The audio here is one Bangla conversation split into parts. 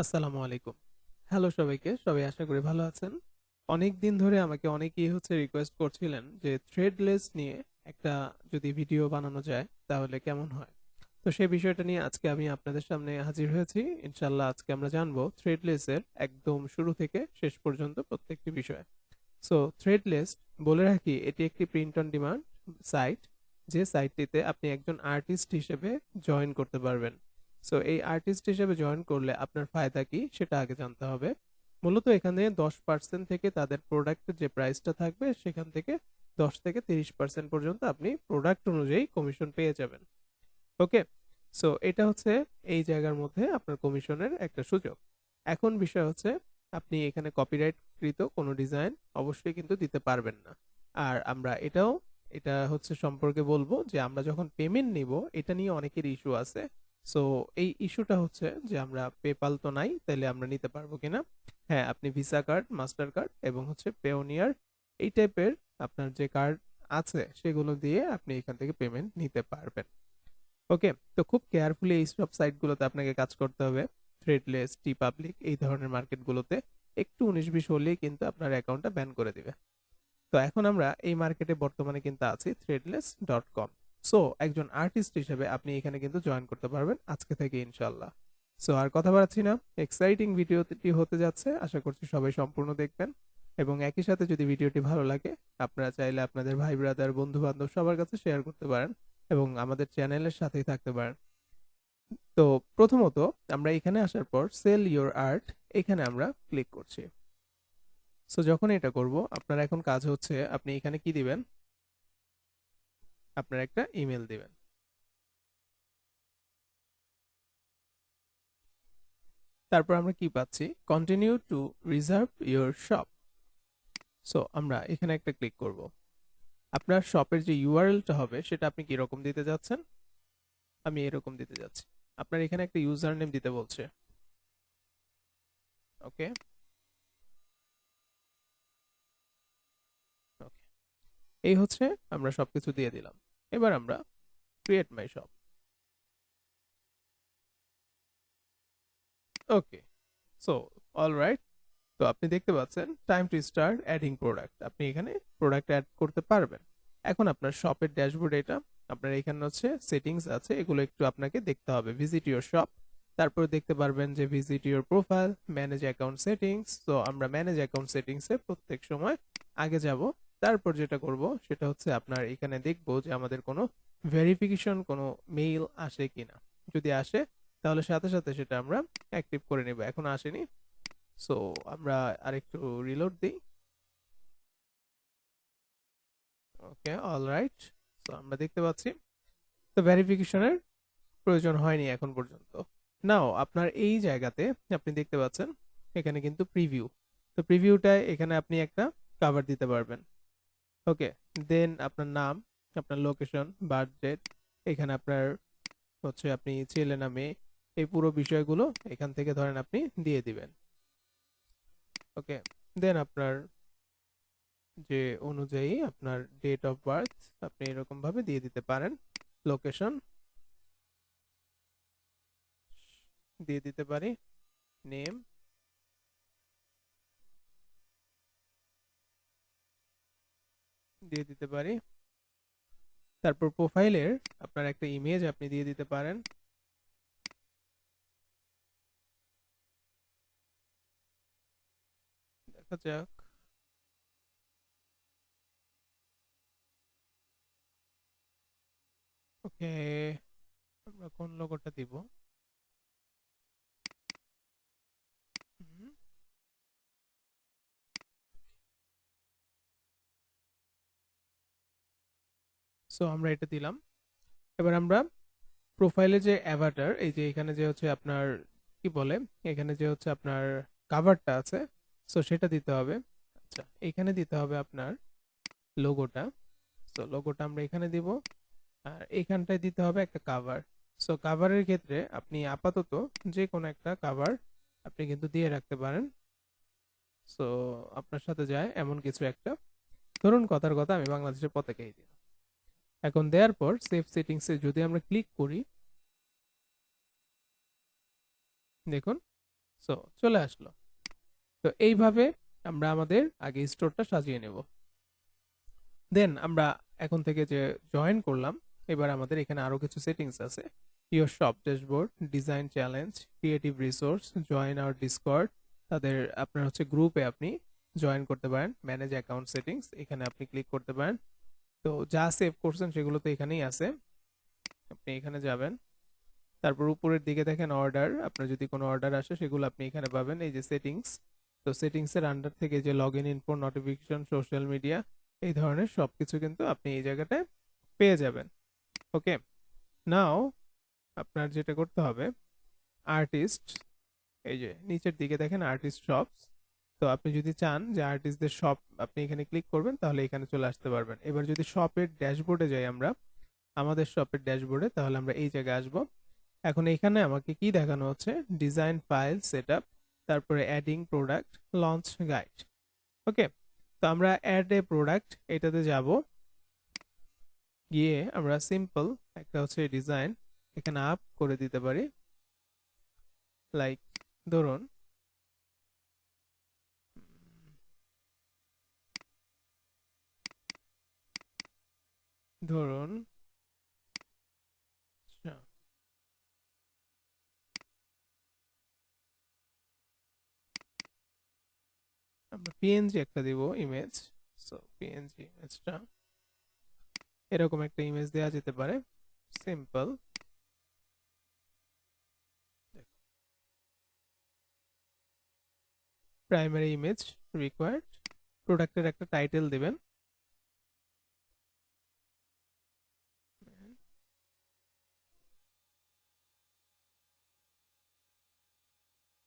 আসসালামু আলাইকুম। হ্যালো সবাইকে। সবাই আশা করি ভালো আছেন। অনেকদিন ধরে আমাকে অনেকেই রিকোয়েস্ট করছিলেন যে থ্রেডলেস নিয়ে একটা যদি ভিডিও বানানো যায় তাহলে কেমন হয়? তো সেই বিষয়টা নিয়ে আজকে আমি আপনাদের সামনে হাজির হয়েছি। ইনশাআল্লাহ আজকে আমরা জানবো থ্রেডলেস এর একদম শুরু থেকে শেষ পর্যন্ত প্রত্যেকটি বিষয়। সো থ্রেডলেস বলে রাখি এটি একটি প্রিন্ট অন ডিমান্ড সাইট, যে সাইটটিতে আপনি একজন আর্টিস্ট হিসেবে জয়েন করতে পারবেন। সো এই আর্টিস্ট হিসেবে জয়েন করলে আপনার ফায়দা কি সেটা আগে জানতে হবে। মূলত এখানে 10% থেকে তাদের প্রোডাক্টের যে প্রাইসটা থাকবে সেখান থেকে 10 থেকে 30% পর্যন্ত আপনি প্রোডাক্ট অনুযায়ী কমিশন পেয়ে যাবেন। ওকে, সো এটা এই জায়গার মধ্যে আপনার কমিশনের একটা সুযোগ। এখন বিষয় আপনি এখানে কপিরাইট কৃত কোনো ডিজাইন অবশ্যই কিন্তু দিতে পারবেন না। আর আমরা এটা সম্পর্কে বলবো যে আমরা যখন পেমেন্ট নিব এটা নিয়ে অনেকের ইস্যু আছে। সো এই ইস্যুটা যে আমরা পেপাল তো নাই, তাইলে আমরা নিতে পারবো কিনা। হ্যাঁ, আপনি ভিসা কার্ড, মাস্টার কার্ড এবং পেওনিয়ার এই টাইপের আপনার যে কার্ড আছে সেগুলো দিয়ে আপনি এখান থেকে পেমেন্ট নিতে পারবেন। ওকে, তো খুব কেয়ারফুলি এই সব সাইটগুলোতে আপনাকে কাজ করতে হবে। থ্রেডলেস, টি পাবলিক এই ধরনের মার্কেটগুলোতে একটু 19-20 হলেই কিন্তু আপনার অ্যাকাউন্টটা ব্যান করে দিবে। তো এখন আমরা এই মার্কেটে বর্তমানে কিন্তু আছি threadless.com। সো একজন আর্টিস্ট হিসেবে আপনি এখানে কিন্তু জয়েন করতে পারবেন আজকে থেকে ইনশাল্লাহ। সো আর কথা বাড়াচ্ছি না, এক্সাইটিং ভিডিওটি হতে যাচ্ছে, আশা করছি সবাই সম্পূর্ণ দেখবেন। এবং একই সাথে যদি ভিডিওটি ভালো লাগে আপনারা চাইলে আপনাদের ভাই ব্রাদার বন্ধু বান্ধব সবার কাছে শেয়ার করতে পারেন এবং আমাদের চ্যানেলের সাথেই থাকতে পারেন। তো প্রথমত আমরা এখানে আসার পর সেল ইওর আর্ট এখানে আমরা ক্লিক করছি। সো যখন এটা করব আপনার এখন কাজ আপনি এখানে কি দিবেন, আপনার একটা ইমেল দিবেন। তারপর আমরা কি পাচ্ছি, continue to reserve your shop. So আমরা এখানে একটা ক্লিক করব। আপনার শপের যে ইউআরএলটা হবে সেটা আপনি কি রকম দিতে যাচ্ছেন, আমি এরকম দিতে যাচ্ছি। আপনার এখানে একটা ইউজার নেম দিতে বলছে। ওকে, ওকে, এই আমরা সবকিছু দিয়ে দিলাম। এবার আমরা create my shop. Okay, so alright. তো আপনি দেখতে পাচ্ছেন time to start adding product, আপনি এখানে প্রোডাক্ট অ্যাড করতে পারবেন। এখন আপনার শপের ড্যাশবোর্ড এটা, আপনার এখানে সেটিংস আছে, এগুলো একটু আপনাকে দেখতে হবে। ভিজিট ইওর শপ, তারপর দেখতে পারবেন যে visit your profile, manage account settings. তো আমরা ম্যানেজ অ্যাকাউন্ট সেটিংসে প্রত্যেক সময় আগে যাব। তারপর যেটা করব সেটা আপনার এখানে দেখবো যে আমাদের কোনো ভেরিফিকেশন কোনো মেইল আসে কিনা। যদি আসে তাহলে সাথে সাথে সেটা আমরা অ্যাক্টিভ করে নেব। এখন আসেনি, সো আমরা আরেকটু রিলোড দিই। ওকে, অলরাইট। সো আমরা দেখতে পাচ্ছি তো ভেরিফিকেশনের প্রয়োজন হয়নি এখন পর্যন্ত। নাও আপনার এই জায়গাতে আপনি দেখতে পাচ্ছেন এখানে কিন্তু প্রিভিউ। তো প্রিভিউটায় এখানে আপনি একটা কভার দিতে পারবেন। ওকে, দেন আপনার নাম, আপনার লোকেশন, বার্থ ডেট, এখানে আপনার আপনি ছেলে না মেয়ে, এই পুরো বিষয়গুলো এখান থেকে ধরেন আপনি দিয়ে দিবেন। ওকে, দেন আপনার যে অনুযায়ী আপনার ডেট অফ বার্থ আপনি এরকম ভাবে দিয়ে দিতে পারেন। লোকেশন দিয়ে দিতে পারি, নেম দিয়ে দিতে পারি। তারপর প্রোফাইলের আপনার একটা ইমেজ আপনি দিয়ে দিতে পারেন। দেখা যাক। ওকে, আমরা কোন লোগোটা দিব? সো আমরা এটা দিলাম। এবার আমরা প্রোফাইলে যে অ্যাভাটার, এই যে এখানে যে আপনার কি বলে, এখানে যে আপনার কাভারটা আছে, সো সেটা দিতে হবে। আচ্ছা, এখানে দিতে হবে আপনার লোগোটা। সো লোগোটা আমরা এখানে দিব, আর এখানটায় দিতে হবে একটা কাভার। সো কাভারের ক্ষেত্রে আপনি আপাতত যে কোনো একটা কাভার আপনি কিন্তু দিয়ে রাখতে পারেন। সো আপনার সাথে যায় এমন কিছু একটা, ধরুন কথার কথা আমি বাংলাদেশের পতাকাই দিই। এখন দেওয়ার পর সেভ সেটিংসে যদি আমরা ক্লিক করি, দেখুন সো চলে আসলো। তো এইভাবে আমরা আমাদের আগে স্টোরটা সাজিয়ে নেব। দেন আমরা এখন থেকে যে জয়েন করলাম, এবার আমাদের এখানে আরো কিছু সেটিংস আছে। Your shop dashboard, design challenge, creative resource, join our Discord, তাদের আপনার হচ্ছে গ্রুপে আপনি জয়েন করতে পারেন, ম্যানেজ অ্যাকাউন্ট সেটিংস, এখানে আপনি ক্লিক করতে পারেন। তো যা সেভ করছেন সেগুলো তো এখানেই আছে, আপনি এখানে যাবেন। তারপর উপরের দিকে দেখেন অর্ডার, আপনার যদি কোনো অর্ডার আসে সেগুলো আপনি এখানে পাবেন। এই যে সেটিংস, তো সেটিংস এর আন্ডার থেকে যে log in info, notification, social media, এই ধরনের সবকিছু কিন্তু আপনি এই জায়গাটায় পেয়ে যাবেন। ওকে, নাও আপনার যেটা করতে হবে, আর্টিস্ট, এই যে নিচের দিকে দেখেন আর্টিস্ট শপস। তো আপনি যদি চান যে আর্টিস্টদের শপ আপনি এখানে ক্লিক করবেন, তাহলে এখানে চলে আসতে পারবেন। এবার যদি শপের ড্যাশবোর্ডে যাই আমরা, আমাদের শপের ড্যাশবোর্ডে, তাহলে আমরা এই জায়গায় আসবো। এখন এখানে আমাকে কি দেখানো হচ্ছে, ডিজাইন ফাইল সেটআপ, তারপরে অ্যাডিং প্রোডাক্ট, লঞ্চ গাইড। ওকে, তো আমরা অ্যাড এ প্রোডাক্ট এটাতে যাব, গিয়ে আমরা সিম্পল একটা হচ্ছে ডিজাইন এখানে আপ করে দিতে পারি। লাইক ধরুন ধরুন আচ্ছা, আমরা পিএনজি একটা দিব ইমেজ। সো পিএনজি ইমেজটা এরকম একটা ইমেজ দেওয়া যেতে পারে, সিম্পল। প্রাইমারি ইমেজ রিকোয়ার্ড, প্রোডাক্টের একটা টাইটেল দিবেন,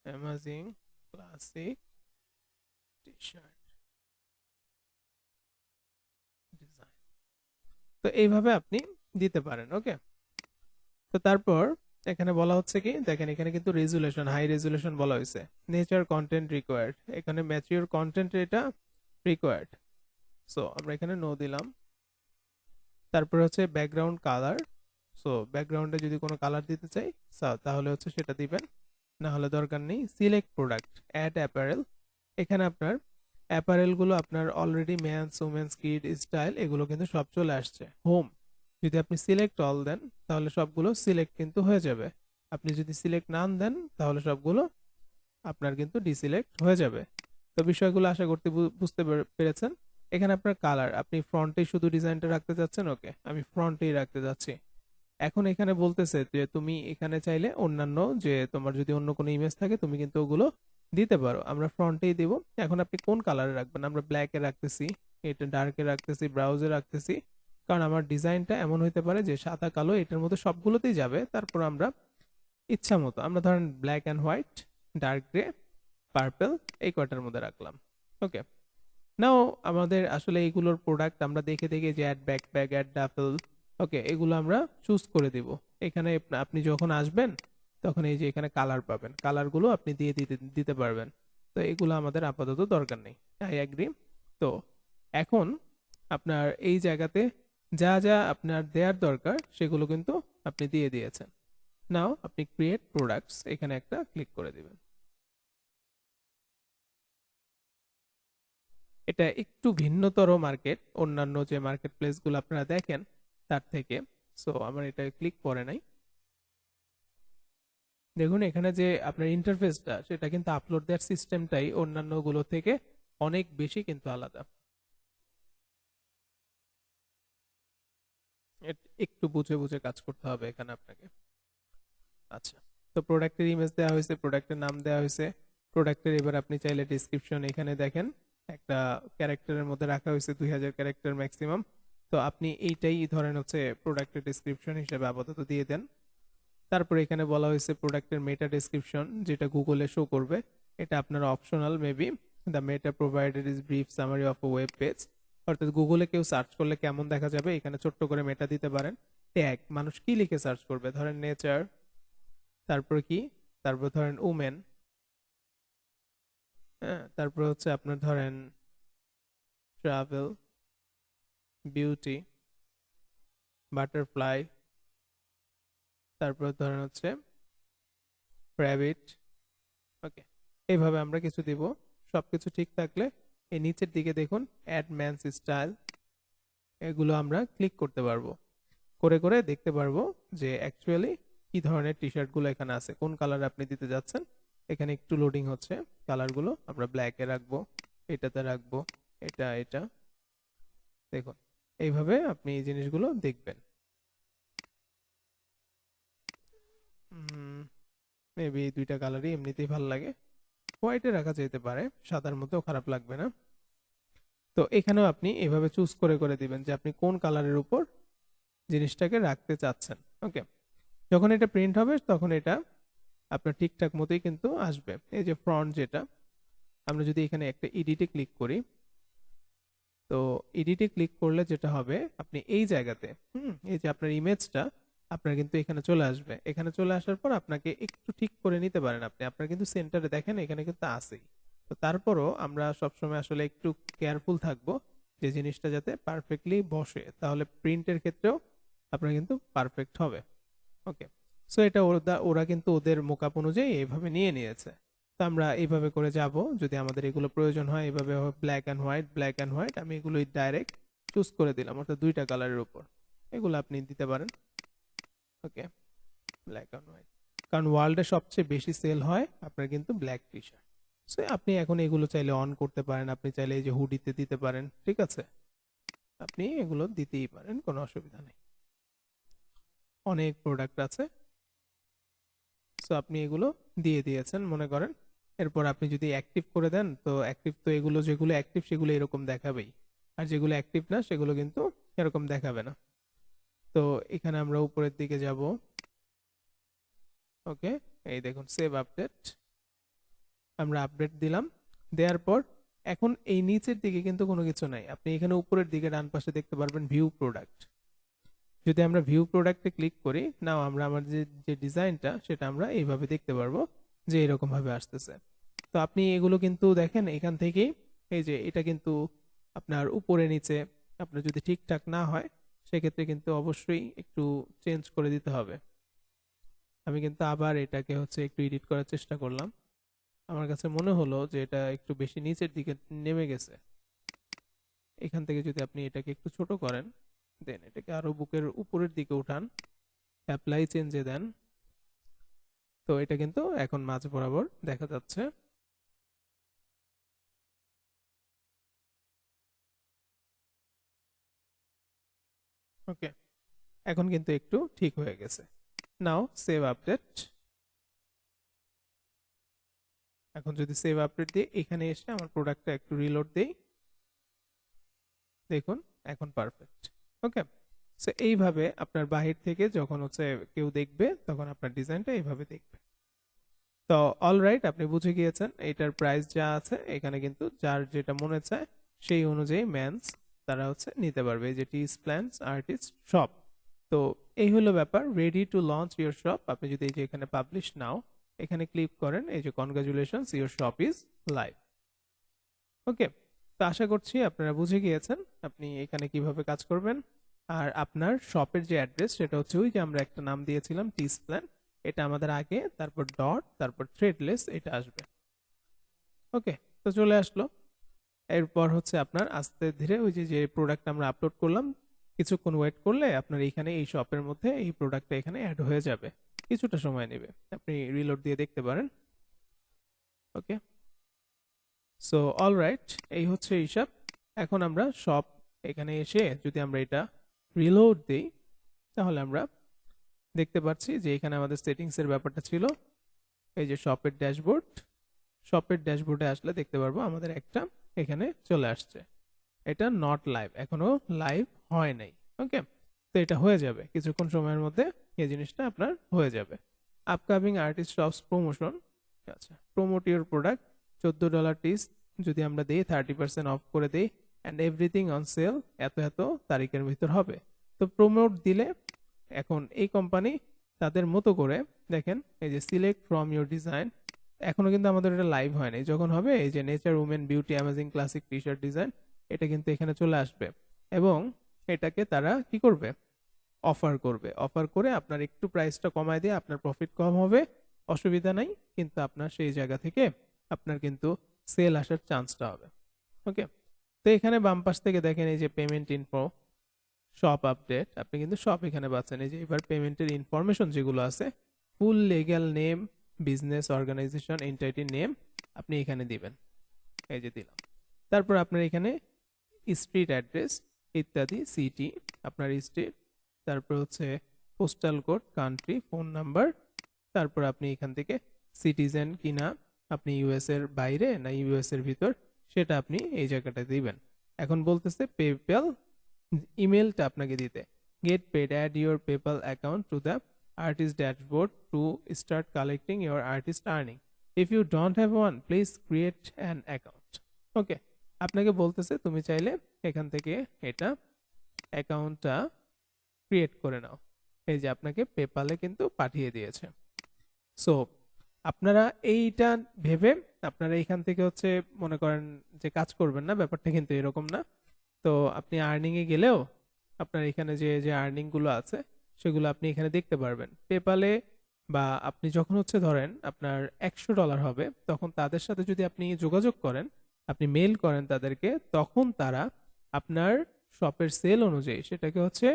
amazing classic T shirt design. তো এইভাবে আপনি দিতে পারেন। ওকে, তো তারপর এখানে বলা হচ্ছে কি, দেখেন এখানে কিন্তু রেজুলেশন, হাই রেজুলেশন বলা হয়েছে। নেচার কন্টেন্ট রিকোয়ার্ড, এখানে ম্যাচিওর কন্টেন্ট এটা রিকোয়ার্ড। সো আমরা এখানে নো দিলাম। তারপর হচ্ছে ব্যাকগ্রাউন্ড কালার, সো ব্যাকগ্রাউন্ডে যদি কোনো কালার দিতে চাই তাহলে হচ্ছে সেটা দিবেন, না হলে দরকার নেই। সিলেক্ট প্রোডাক্ট, অ্যাড অ্যাপারেল, এখানে আপনার অ্যাপারেল গুলো আপনার already men's women's kid style এগুলো কিন্তু সব চলে আসছে। হোম, যদি আপনি সিলেক্ট অল দেন তাহলে সবগুলো সিলেক্ট কিন্তু হয়ে যাবে। আপনি যদি সিলেক্ট নান দেন তাহলে সবগুলো আপনার কিন্তু ডিসিলেক্ট হয়ে যাবে। তো বিষয়গুলো আশা করতে বুঝতে পেরেছেন। এখানে আপনার কালার, আপনি ফ্রন্টে শুধু ডিজাইনটা রাখতে চাচ্ছেন, ওকে আমি ফ্রন্টেই রাখতে যাচ্ছি। এখন এখানে বলতেছে যে তুমি এখানে চাইলে অন্যান্য, যে তোমার যদি অন্য কোনো ইমেজ থাকে তুমি কিন্তু ওগুলো দিতে পারো, আমরা ফ্রন্টেই দিব। এখন আপনি কোন কালারে রাখবেন, আমরা ব্ল্যাকে রাখতেছি, এটা ডার্কে রাখতেছি, ব্রাউজে রাখতেছি, কারণ আমার ডিজাইনটা এমন হইতে পারে যে সাদা কালো এটার মধ্যে সবগুলোতেই যাবে। তারপর আমরা ইচ্ছা মতো আমরা ধরেন black and white, dark grey, purple, এই কয়টার মধ্যে রাখলাম। ওকে, নাও আমাদের আসলে এইগুলোর প্রোডাক্ট আমরা দেখে দেখে যে অ্যাড ব্যাকপ্যাক, অ্যাড ডাফেল, ওকে এগুলো আমরা চুজ করে দিব। এখানে আপনি যখন আসবেন তখন এই যে এখানে কালার পাবেন, কালারগুলো আপনি দিয়ে দিতে দিতে পারবেন। তো এগুলো আমাদের আপাতত দরকার নেই, আই এগ্রি। তো এখন আপনার এই জায়গাতে যা যা আপনার দেওয়ার দরকার সেগুলো কিন্তু আপনি দিয়ে দিয়েছেন। নাও আপনি ক্রিয়েট প্রোডাক্টস এখানে একটা ক্লিক করে দিবেন। এটা একটু ভিন্নতর মার্কেট, অন্যান্য যে মার্কেট প্লেস গুলো আপনারা দেখেন তার থেকে। সো আমার এটা ক্লিক করে নাই। দেখুন এখানে যে আপনার ইন্টারফেসটা সেটা কিন্তু আপলোড দেওয়ার সিস্টেমটাই অন্যান্য গুলো থেকে অনেক বেশি কিন্তু আলাদা। একটু বুঝে বুঝে কাজ করতে হবে এখানে আপনাকে। আচ্ছা, তো প্রোডাক্টের ইমেজ দেওয়া হয়েছে, প্রোডাক্টের নাম দেওয়া হয়েছে, প্রোডাক্টের এবার আপনি চাইলে ডিসক্রিপশন এখানে দেখেন একটা ক্যারেক্টারের মধ্যে রাখা হয়েছে 2000 ক্যারেক্টার ম্যাক্সিমাম। তো আপনি এইটাই ধরেন হচ্ছে প্রোডাক্টের ডিসক্রিপশন হিসেবে আপাতত দিয়ে দেন। তারপরে এখানে বলা হয়েছে প্রোডাক্টের মেটা ডেসক্রিপশন, যেটা গুগলে শো করবে, এটা আপনার optional maybe. The meta provided is brief summary of web page, অর্থাৎ গুগলে কেউ সার্চ করলে কেমন দেখা যাবে এখানে ছোট্ট করে মেটা দিতে পারেন। ট্যাগ, মানুষ কি লিখে সার্চ করবে, ধরেন নেচার, তারপর কি, তারপর ধরেন উমেন, হ্যাঁ তারপর হচ্ছে আপনার ধরেন ট্রাভেল, বিউটি, বাটারফ্লাই, তারপর ধরেন হচ্ছে র্যাবিট, ওকে, এইভাবে আমরা কিছু দিব। সবকিছু ঠিক থাকলে এই নিচের দিকে দেখুন অ্যাড ম্যানস স্টাইল, এগুলো আমরা ক্লিক করতে পারবো। করে করে দেখতে পারবো যে অ্যাকচুয়ালি কি ধরনের টি শার্ট গুলো এখানে আছে, কোন কালার আপনি দিতে যাচ্ছেন। এখানে একটু লোডিং হচ্ছে, কালারগুলো আমরা ব্ল্যাকে রাখবো, এটাতে রাখবো, এটা এটা। দেখুন এইভাবে আপনি এই জিনিসগুলো দেখবেন। মেবি এই দুইটা কালারই এমনিতেই ভালো লাগে, হোয়াইটে রাখা যেতে পারে, সাদার মধ্যেও খারাপ লাগবে না। তো এখানেও আপনি এভাবে চুজ করে করে দিবেন যে আপনি কোন কালারের উপর জিনিসটাকে রাখতে চাচ্ছেন। ওকে, যখন এটা প্রিন্ট হবে তখন এটা আপনার ঠিকঠাক মতোই কিন্তু আসবে। এই যে ফ্রন্ট যেটা, আমরা যদি এখানে একটা এডিটে ক্লিক করি, তো এডিটে ক্লিক করলে যেটা হবে আপনি এই জায়গাতে এই যে আপনার ইমেজটা আপনার কিন্তু এখানে চলে আসবে। এখানে চলে আসার পর আপনাকে একটু ঠিক করে নিতে পারেন আপনি, আপনার কিন্তু সেন্টারে দেখেন এখানে কিন্তু আছেই। তো তারপরও আমরা সবসময় আসলে একটু কেয়ারফুল থাকবো যে জিনিসটা যাতে পারফেক্টলি বসে, তাহলে প্রিন্টের ক্ষেত্রেও আপনার কিন্তু পারফেক্ট হবে। ওকে, সো এটা ওরা কিন্তু ওদের মোকআপ অনুযায়ী এইভাবে নিয়ে নিয়েছে। তো আমরা এইভাবে করে যাব, যদি আমাদের এগুলো প্রয়োজন হয় এইভাবে black and white, black and white আমি এগুলো ডাইরেক্ট চুজ করে দিলাম, অর্থাৎ দুইটা কালারের উপর এগুলো আপনি দিতে পারেন। ওকে, ব্ল্যাক অ্যান্ড হোয়াইট, কারণ ওয়ার্ল্ডে সবচেয়ে বেশি সেল হয় আপনার কিন্তু ব্ল্যাক টি শার্ট। সো আপনি এখন এগুলো চাইলে অন করতে পারেন, আপনি চাইলে এই যে হুডিতে দিতে পারেন, ঠিক আছে, আপনি এগুলো দিতেই পারেন, কোনো অসুবিধা নেই। অনেক প্রোডাক্ট আছে, সো আপনি এগুলো দিয়ে দিয়েছেন মনে করেন। এরপর আপনি যদি অ্যাক্টিভ করে দেন, তো অ্যাক্টিভ তো এগুলো যেগুলো অ্যাক্টিভ সেগুলো এরকম দেখাবেই, আর যেগুলো অ্যাক্টিভ না সেগুলো কিন্তু এরকম দেখাবে না। তো এখানে আমরা উপরের দিকে যাব। ওকে, এই দেখুন সেভ আপডেট, আমরা আপডেট দিলাম। দেওয়ার পর এখন এই নিচের দিকে কিন্তু কোনো কিছু নাই, আপনি এখানে উপরের দিকে ডান পাশে দেখতে পারবেন ভিউ প্রোডাক্ট। যদি আমরা ভিউ প্রোডাক্টে ক্লিক করি, নাও আমরা আমার যে যে ডিজাইনটা সেটা আমরা এইভাবে দেখতে পারবো যে এরকম ভাবে আসতেছে। তো আপনি এগুলো কিন্তু দেখেন এখান থেকেই, এই যে এটা কিন্তু আপনার উপরে নিচে আপনার যদি ঠিকঠাক না হয় সেক্ষেত্রে কিন্তু অবশ্যই একটু চেঞ্জ করে দিতে হবে। আমি কিন্তু আবার এটাকে হচ্ছে একটু এডিট করার চেষ্টা করলাম, আমার কাছে মনে হলো যে এটা একটু বেশি নিচের দিকে নেমে গেছে। এখান থেকে যদি আপনি এটাকে একটু ছোট করেন, দেন এটাকে আরো বুকের উপরের দিকে উঠান, অ্যাপ্লাই চেঞ্জে দেন, তো এটা কিন্তু এখন মাঝ বরাবর দেখা যাচ্ছে। ওকে, এখন কিন্তু একটু ঠিক হয়ে গেছে। নাও সেভ আপডেট, এখন যদি সেভ আপডেট দিয়ে এখানে এসে আমার প্রোডাক্টটা একটু রিলোড দেই, দেখুন এখন পারফেক্ট। ওকে, সো এইভাবে আপনার বাহির থেকে যখন হচ্ছে কেউ দেখবে তখন আপনার ডিজাইনটা এইভাবে দেখবে। তো অলরাইট, আপনি বুঝে গিয়েছেন এটার প্রাইস যা আছে এখানে কিন্তু যার যেটা মনে চায় সেই অনুযায়ী ম্যানস তারা হচ্ছে নিতে পারবে, এই যে টিস প্ল্যান্স আর্টিস্ট শপ। তো এই হলো ব্যাপার, ready to launch your shop. আপনি যদি এই যে এখানে পাবলিশ নাও এখানে ক্লিক করেন, এই যে congratulations your shop is live. Okay, তো আশা করছি আপনারা বুঝে গিয়েছেন আপনি এখানে কিভাবে কাজ করবেন। আর আপনার শপের যে অ্যাড্রেস সেটা হচ্ছে ওই যে আমরা একটা নাম দিয়েছিলাম টিস প্ল্যান, এটা আমাদের আগে, তারপর ডট, তারপর থ্রেডলেস, এটা আসবে। ওকে, তো চলে আসলো। এরপর হচ্ছে আপনার আস্তে ধীরে ওই যে যে প্রোডাক্ট আমরা আপলোড করলাম কিছুক্ষণ ওয়েট করলে আপনার এইখানে এই শপের মধ্যে এই প্রোডাক্টটা এখানে অ্যাড হয়ে যাবে, কিছুটা সময় নেবে, আপনি রিলোড দিয়ে দেখতে পারেন। ওকে, সো অলরাইট, এই হচ্ছে হিসাব। এখন আমরা শপ এখানে এসে যদি আমরা এটা রিলোড দিই তাহলে আমরা দেখতে পাচ্ছি যে এখানে আমাদের সেটিংস এর ব্যাপারটা ছিল, এই যে শপের ড্যাশবোর্ড, শপের ড্যাশবোর্ডে আসলে দেখতে পারবো আমাদের একটা এখানে চলে আসছে। এটা নট লাইভ, এখনো লাইভ হয় নাই। ওকে, তো এটা হয়ে যাবে কিছুক্ষণ সময়ের মধ্যে, এই জিনিসটা আপনার হয়ে যাবে। আপকামিং আর্টিস্ট শপস প্রমোশন, আচ্ছা প্রমোট ইউর প্রোডাক্ট, $14 টিস যদি আমরা দিই 30% অফ করে দিই, অ্যান্ড এভরিথিং অন সেল এত এত তারিখের ভিতর হবে। তো প্রমোট দিলে এখন এই কোম্পানি তাদের মতো করে দেখেন, এই যে সিলেক্ট ফ্রম ইউর ডিজাইন, এখনো কিন্তু আমাদের এটা লাইভ হয় নাই, যখন হবে এই যে nature women beauty amazing classic T shirt design, এটা কিন্তু এখানে চলে আসবে এবং এটাকে তারা কি করবে, অফার করবে, অফার করে আপনার একটু প্রাইসটা কমায় দিয়ে আপনার প্রফিট কম হবে, অসুবিধা নাই, কিন্তু আপনার সেই জায়গা থেকে আপনার কিন্তু সেল আসার চান্সটা হবে। ওকে, তো এখানে বাম পাশ থেকে দেখেন এই যে পেমেন্ট ইনফো, শপ আপডেট, আপনি কিন্তু শপ এখানে পাচ্ছেন। এই যে এবার পেমেন্টের ইনফরমেশন যেগুলো আছে, full legal name, business organisation, entity name আপনি এখানে দিবেন। এই যে দিলাম। তারপর আপনার এখানে স্ট্রিট অ্যাড্রেস ইত্যাদি, সিটি আপনার স্ট্রিট, তারপর হচ্ছে postal code, country, phone number, তারপর আপনি এখান থেকে সিটিজেন কিনা, আপনি ইউএস এর বাইরে না ইউএস এর ভিতর, সেটা আপনি এই জায়গাটা দিবেন। এখন বলতেছে পেপ্যাল ইমেলটা আপনাকে দিতে, get paid, add your PayPal account to the artist dashboard to start collecting your artist earning, if you don't have one please create an account. Okay, আপনাকে বলতেছে তুমি চাইলে এখান থেকে এটা অ্যাকাউন্টটা ক্রিয়েট করে নাও। এই যে আপনাকে পেপ্যালে কিন্তু পাঠিয়ে দিয়েছে। সো আপনারা এইটা ভেবে আপনারা এখান থেকে হচ্ছে মনে করেন যে কাজ করবেন না, ব্যাপারটা কিন্তু এরকম না। তো আপনি আর্নিং এ গেলেও আপনার এখানে যে যে আর্নিং গুলো আছে সেগুলো আপনি এখানে দেখতে পারবেন পেপালে। বা আপনি যখন হচ্ছে ধরেন আপনার $100 হবে, তখন তাদের সাথে যদি আপনি যোগাযোগ করেন, আপনি মেল করেন তাদেরকে, তখন তারা আপনার শপের সেল অনুযায়ী সেটাকে হচ্ছে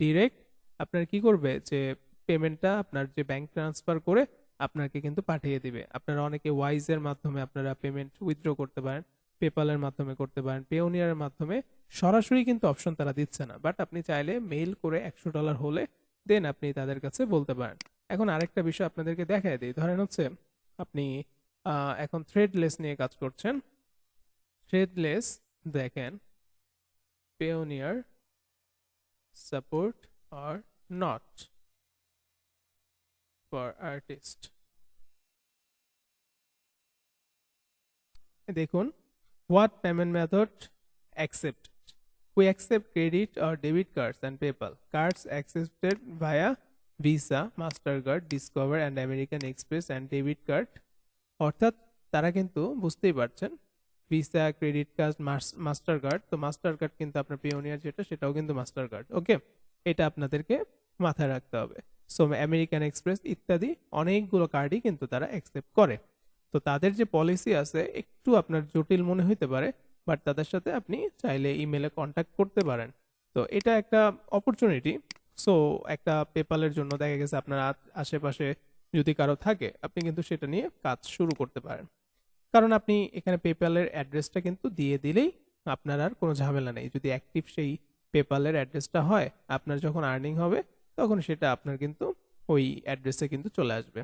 ডিরেক্ট আপনার কি করবে যে পেমেন্টটা আপনার যে ব্যাংক ট্রান্সফার করে আপনাকে কিন্তু পাঠিয়ে দিবে। আপনারা অনেকে ওয়াইজ এর মাধ্যমে আপনারা পেমেন্ট উইথড্র করতে পারেন, পেপালের মাধ্যমে করতে পারেন, পেওনিয়ারের মাধ্যমে। সরাসরি কিন্তু অপশন তারা দিচ্ছে না, বাট আপনি চাইলে মেইল করে $100 হলে দেন আপনি তাদের কাছে বলতে পারেন। এখন আরেকটা বিষয় আপনাদেরকে দেখায় দিই, ধরেন হচ্ছে আপনি এখন থ্রেডলেস নিয়ে কাজ করছেন। থ্রেডলেস দেখেন Payoneer support or not for artist. দেখুন what payment method accepted, we accept credit or debit cards and PayPal. Cards accepted via Visa, Mastercard, Discover and American Express and debit card। অর্থাৎ তারা কিন্তু বুঝতেই পারছেন visa, credit card, master card. তো মাস্টার কার্ড কিন্তু আপনার পিওনিয়ার যেটা সেটাও কিন্তু মাস্টার কার্ড। ওকে, এটা আপনাদেরকে মাথায় রাখতে হবে। সো আমেরিকান এক্সপ্রেস ইত্যাদি অনেকগুলো কার্ডই কিন্তু তারা অ্যাকসেপ্ট করে। তো তাদের যে পলিসি আছে একটু আপনার জটিল মনে হইতে পারে, বাট তাদের সাথে আপনি চাইলে ইমেলে কন্ট্যাক্ট করতে পারেন। তো এটা একটা অপরচুনিটি। সো একটা পেপালের জন্য দেখা গেছে আপনার আশেপাশে যদি কারো থাকে, আপনি কিন্তু সেটা নিয়ে কাজ শুরু করতে পারেন। কারণ আপনি এখানে পেপ্যালের অ্যাড্রেসটা কিন্তু দিয়ে দিলেই আপনার আর কোনো ঝামেলা নেই। যদি অ্যাক্টিভ সেই পেপ্যালের অ্যাড্রেসটা হয়, আপনার যখন আর্নিং হবে তখন সেটা আপনার কিন্তু ওই অ্যাড্রেসে কিন্তু চলে আসবে।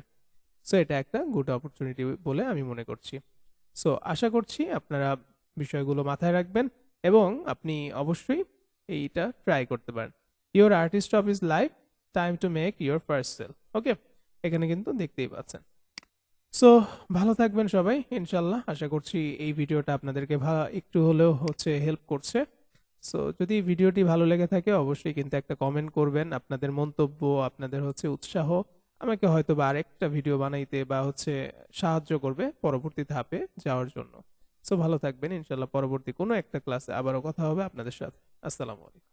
সো এটা একটা গুড অপরচুনিটি বলে আমি মনে করছি। সো আশা করছি আপনারা বিষয়গুলো মাথায় রাখবেন এবং আপনি অবশ্যই এইটা ট্রাই করতে পারেন। Your artist of is life, time to make your first sale. Okay, এখানে কিন্তু দেখতেই পাচ্ছেন। সো ভালো থাকবেন সবাই ইনশাল্লাহ। আশা করছি এই ভিডিওটা আপনাদেরকে একটু হলেও হচ্ছে হেল্প করছে। সো যদি ভিডিওটি ভালো লেগে থাকে অবশ্যই কিন্তু একটা কমেন্ট করবেন, আপনাদের মন্তব্য, আপনাদের হচ্ছে উৎসাহ আমাকে হয়তো বা আরেকটা ভিডিও বানাইতে বা হচ্ছে সাহায্য করবে পরবর্তী ধাপে যাওয়ার জন্য। সো ভালো থাকবেন ইনশাল্লাহ, পরবর্তী কোনো একটা ক্লাসে আবারও কথা হবে আপনাদের সাথে। আসসালামু আলাইকুম।